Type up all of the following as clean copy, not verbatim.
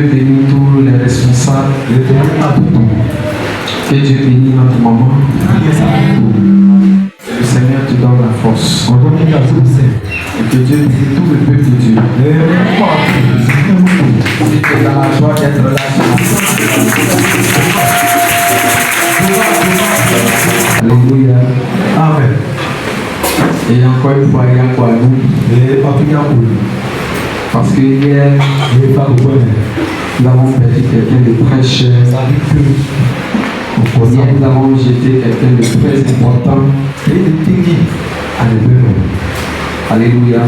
Bénis tous les responsables. Que Dieu bénisse notre maman. Le Seigneur te donne la force. Et que Dieu bénisse tout le peuple de Dieu. C'est dans la joie d'être là. Alléluia. Amen. Et encore une fois, il y a quoi nous? Parce que hier, nous avons perdu quelqu'un de très cher. Hier, nous avons jeté quelqu'un de très important. Alléluia.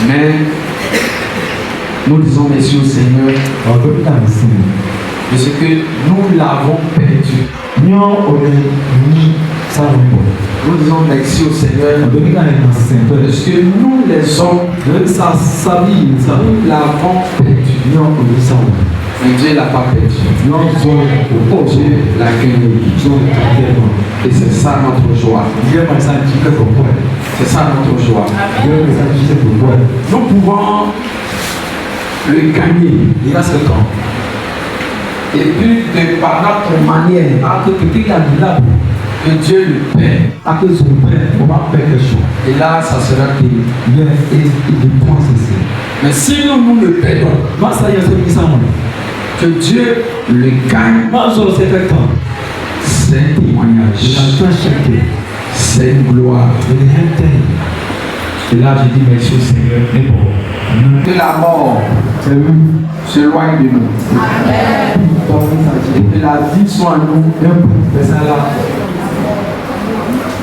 Mais nous disons merci au Seigneur de ce que nous l'avons perdu. Nous disons merci au Seigneur parce que nous les hommes nous l'avons perdu. Mais Dieu l'a pas perdu. Dieu l'a gagné. Et c'est ça notre joie. C'est ça notre joie. Nous pouvons le gagner. Et puis par notre manière que Dieu le paie. Et là, ça sera payé. Mais si nous le payons, que Dieu le gagne, c'est un témoignage. C'est une gloire. Et là, je dis merci au Seigneur. Que la mort s'éloigne de nous. Amen. Et que la vie soit en nous.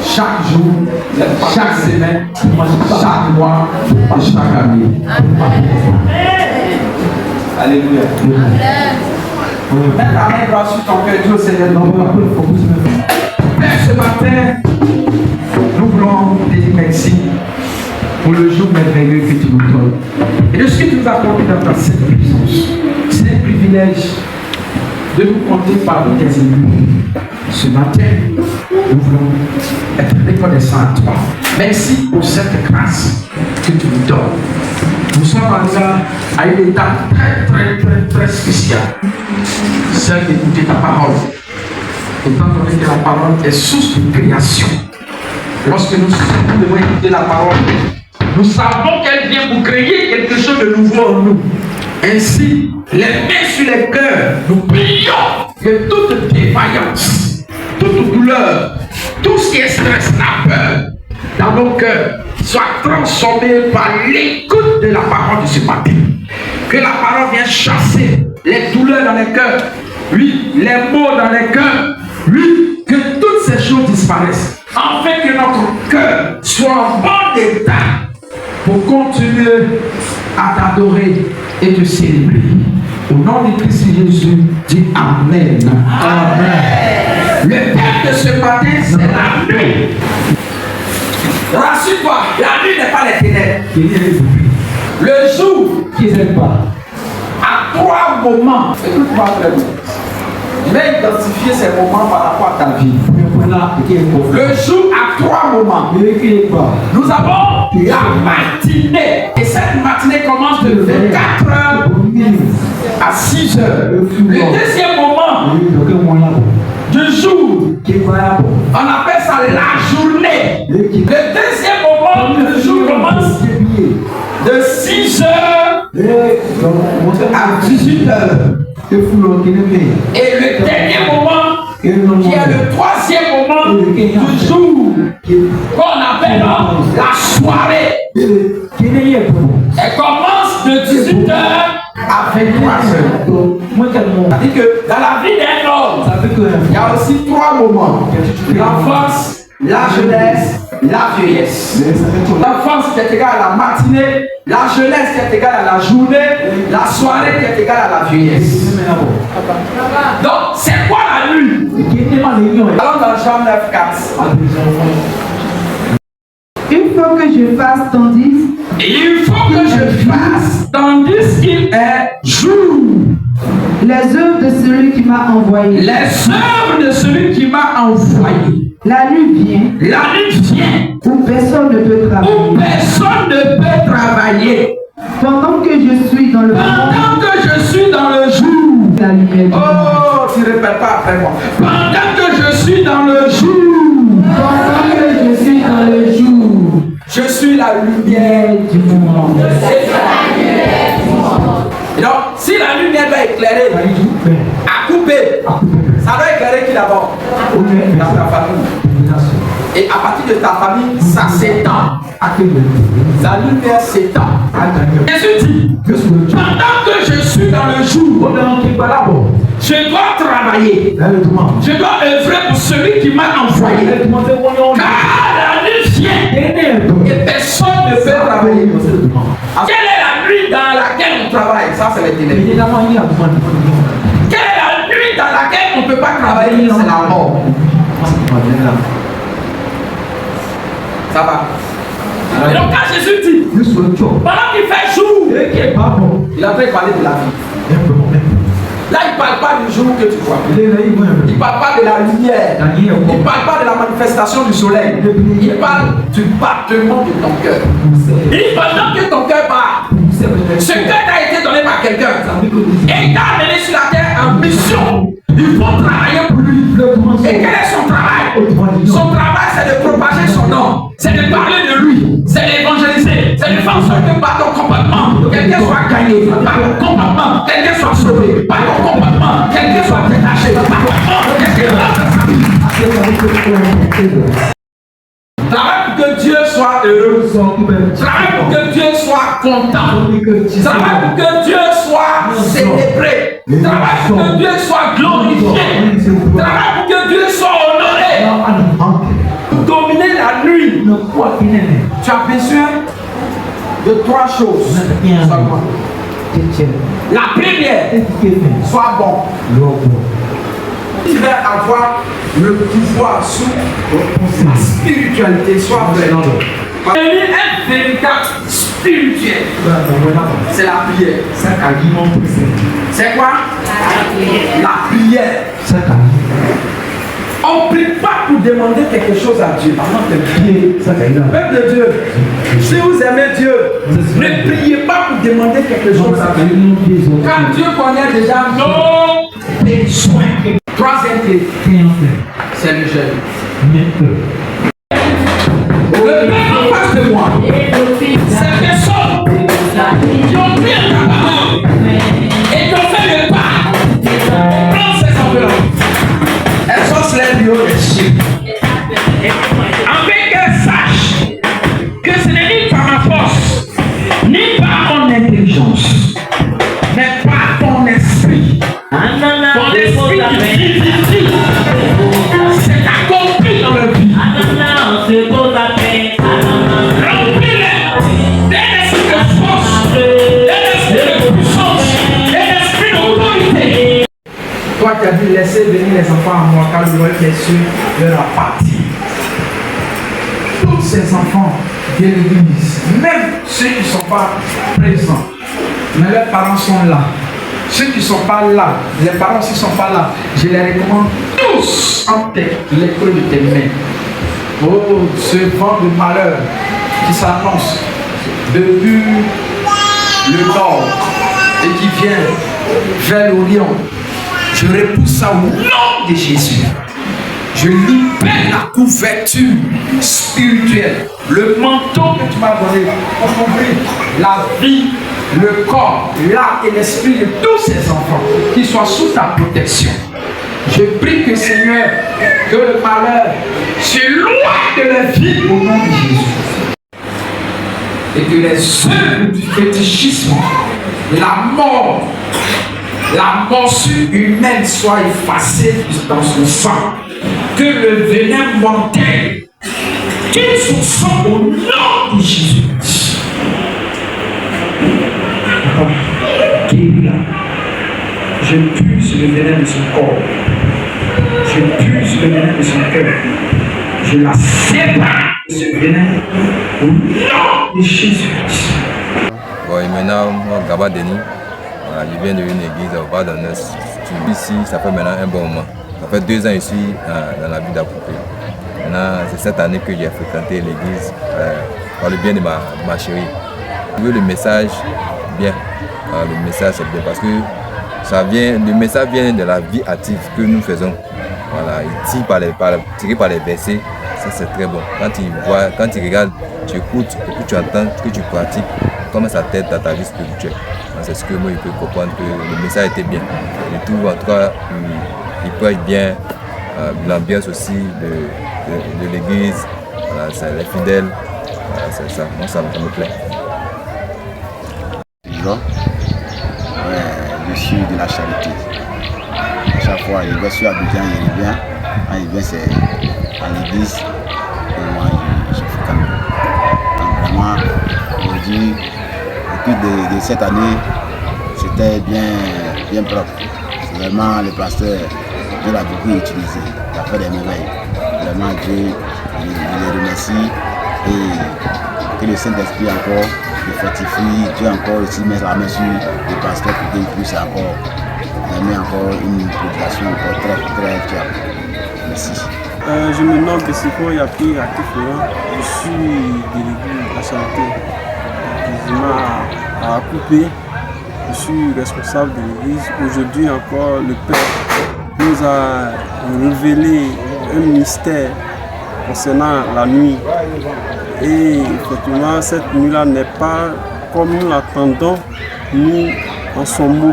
Chaque jour, chaque semaine, chaque mois et chaque année. Alléluia. Mets ta main droite sur ton cœur, Dieu Seigneur. Père, ce matin, nous voulons te dire merci pour le jour merveilleux que tu nous donnes. Et de ce que tu nous as conduit dans ta sainte puissance. C'est un privilège de nous compter parmi tes ennemis. Ce matin, nous voulons être reconnaissants à toi. Merci pour cette grâce que tu nous donnes. Nous sommes arrivés à une étape très spéciale. Celle d'écouter ta parole. Étant donné que la parole est source de création. Lorsque nous devons écouter la parole, nous savons qu'elle vient pour créer quelque chose de nouveau en nous. Ainsi, les mains sur les cœurs, nous prions que toute défaillance, toute douleur, tout ce qui est stress, la peur dans nos cœurs soit transformé par l'écoute de la parole de ce matin. Que la parole vienne chasser les douleurs dans les cœurs, oui, les maux dans les cœurs, oui, que toutes ces choses disparaissent, afin que notre cœur soit en bon état pour continuer à t'adorer et te célébrer. Au nom de Christ Jésus, dis Amen. Amen. Le thème de ce matin, c'est la nuit. Rassure-toi, la nuit n'est pas les ténèbres. Le jour qui n'est pas. À 3 moments, écoute-moi très bien. Je vais identifier ces moments par rapport à ta vie. Le jour à 3 moments. Nous avons la matinée. Et cette matinée commence de 24h à 6h. Le deuxième moment du jour, on appelle ça la journée. Le deuxième moment du jour commence de 6h à 18h. Et le dernier moment, qui est le troisième moment du jour, qu'on appelle la soirée. Elle commence de 18h à 23h. C'est-à-dire que dans la vie d'un homme, il y a aussi 3 moments. L'enfance, la jeunesse, la vieillesse. L'enfance qui est égale à la matinée, la jeunesse qui est égale à la journée, la soirée qui est égale à la vieillesse. Donc, c'est quoi la nuit? Allons dans Jean 9:4. Il faut que je fasse tandis qu'il est jour. Les œuvres de celui qui m'a envoyé. La nuit vient. Où personne ne peut travailler. Pendant que je suis dans le jour, la lumière du monde. Oh, tu répètes pas après moi. Pendant que je suis dans le jour, je suis la lumière du monde. Et donc, si la lumière doit éclairer, à couper, ça doit éclairer qui d'abord? Dans ta famille. Et à partir de ta famille, ça s'étend. La lumière s'étend. Jésus dit, pendant que je suis dans le jour, je dois travailler. Je dois œuvrer pour celui qui m'a envoyé. Car la nuit vient et personne ne peut travailler. Quelle est la nuit dans laquelle on travaille? Ça, c'est les ténèbres. Quelle est la nuit dans laquelle on ne peut pas travailler? C'est la mort. Ça va. Et donc quand Jésus dit, pendant qu'il fait jour, il a fait parler de la vie. Là, il ne parle pas du jour que tu vois. Il ne parle pas de la lumière. Il ne parle pas de la manifestation du soleil. Il parle du battement de ton cœur. Il dit, pendant que ton cœur bat, ce cœur t'a été donné par quelqu'un. Et il t'a amené sur la terre en mission. Il faut travailler pour lui. Et quel est son travail? Son travail, c'est de propager son nom. C'est de parler de lui. C'est d'évangéliser. C'est de faire en sorte que par ton comportement, quelqu'un soit gagné. Par ton comportement, quelqu'un soit sauvé. Par ton comportement, quelqu'un soit détaché. Par ton comportement, quelqu'un soit... Travaille pour que Dieu soit heureux. Travaille pour que Dieu soit content. Travaille pour que Dieu soit célébré. Travaille pour que Dieu soit glorifié. Travaille pour que Dieu soit honoré. Pour dominer la nuit, tu as besoin de trois choses seulement. La première, sois bon. Tu vas avoir le pouvoir sur la spiritualité, soit vrai. Devenir un véritable spirituel, c'est la prière. C'est quoi? La prière. On ne prie pas pour demander quelque chose à Dieu. Peuple de Dieu, si vous aimez Dieu, ne priez pas pour demander quelque chose à Dieu. Car Dieu connaît déjà nos besoins. Troisième clé, c'est le jeûne. Le peuple en face de moi, ces personnes qui ont pris un tabac et qui ont fait le pas, prends ces enveloppes. Elles sont sur les bureaux des chiffres. Afin qu'elles sachent que ce n'est ni par ma force, ni par mon intelligence, mais par ton esprit. Ton esprit qui vivifie. C'est accompli dans le vie. Remplis-les d'un esprit de force, d'un esprit de puissance, d'un esprit d'autorité. Toi qui as dit laisser venir les enfants à moi car le royaume des cieux leur appartient. Tous ces enfants de l'église, même ceux qui ne sont pas présents, mais leurs parents sont là. Ceux qui ne sont pas là, les parents aussi ne sont pas là, je les recommande tous en tête les creux de tes mains. Oh, ce vent de malheur qui s'annonce depuis le nord et qui vient vers l'Orient, je repousse ça au nom de Jésus. Je libère la couverture spirituelle, le manteau que tu m'as donné pour couvrir la vie, le corps, l'âme et l'esprit de tous ces enfants qui soient sous ta protection. Je prie que Seigneur, que le malheur s'éloigne de la vie au nom de Jésus. Et que les œuvres du fétichisme, la morsure humaine soit effacée dans son sang. Que le venin mortel quitte son sang au nom de Jésus. Je puise le venin de son corps. Je puise le venin de son cœur. Je la sépare de ce venin au nom de Jésus. Bon, et maintenant, moi, Gaba Denis, je viens de une église au bas d'un Est. Je suis ici, ça fait maintenant un bon moment. Ça fait 2 ans ici dans la ville d'Apoupé. Maintenant, c'est cette année que j'ai fréquenté l'église par le bien de ma chérie. Le message, bien. Le message, c'est bien parce que le message vient de la vie active que nous faisons. Voilà, il tiré par les versets, ça c'est très bon. Quand tu regardes, tu écoutes, et puis tu entends, que tu pratiques, comment ça t'aide dans ta vie spirituelle. C'est ce que moi je peux comprendre, que le message était bien. Je trouve en tout cas, il peut être bien, l'ambiance aussi de l'église, voilà, c'est les fidèles, voilà, c'est ça, moi ça me plaît. Je suis de la charité. À chaque fois, je vais sur Abidjan, il vient. Quand il vient, c'est à l'église. Et moi, je fréquente. Donc vraiment, aujourd'hui, depuis de cette année, c'était bien propre. C'est vraiment le pasteur, Dieu l'a beaucoup utilisé. Il a fait des merveilles. Vraiment, Dieu, il le remercie. Et que le Saint-Esprit encore le fortifie. Dieu encore aussi met la main sur le pasteur pour qu'il puisse encore donner encore une prédication encore très fiable. Merci. Je me nomme Bessiko Yapi Akifora. Je suis délégué de la santé à Coupé. Je suis responsable de l'église. Aujourd'hui encore, le Père nous a révélé un mystère concernant la nuit. Et effectivement, cette nuit-là n'est pas comme nous l'attendons, nous, en son mot.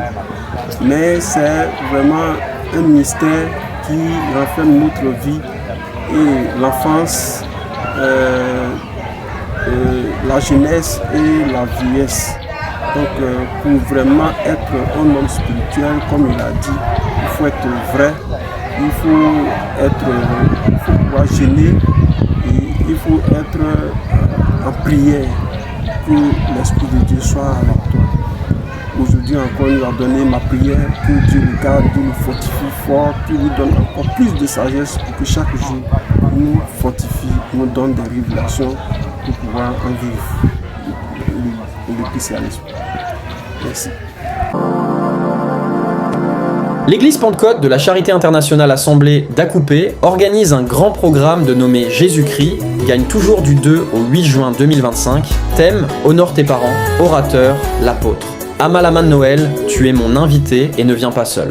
Mais c'est vraiment un mystère qui renferme notre vie et l'enfance, la jeunesse et la vieillesse. Donc pour vraiment être un homme spirituel, comme il a dit, il faut être vrai, il faut pouvoir gêner et il faut être en prière, que l'Esprit de Dieu soit avec toi. Aujourd'hui encore, il nous a donné ma prière, que Dieu le garde, Dieu nous fortifie fort, qu'il nous donne encore plus de sagesse pour que chaque jour nous fortifie, nous donne des révélations pour pouvoir en vivre le spécialisme. Merci. L'église Pentecôte de la Charité Internationale Assemblée d'Acoupé organise un grand programme dénommé Jésus-Christ, gagne toujours du 2 au 8 juin 2025, thème « Honore tes parents, orateur, l'apôtre ». Amalaman Noël, tu es mon invité et ne viens pas seul.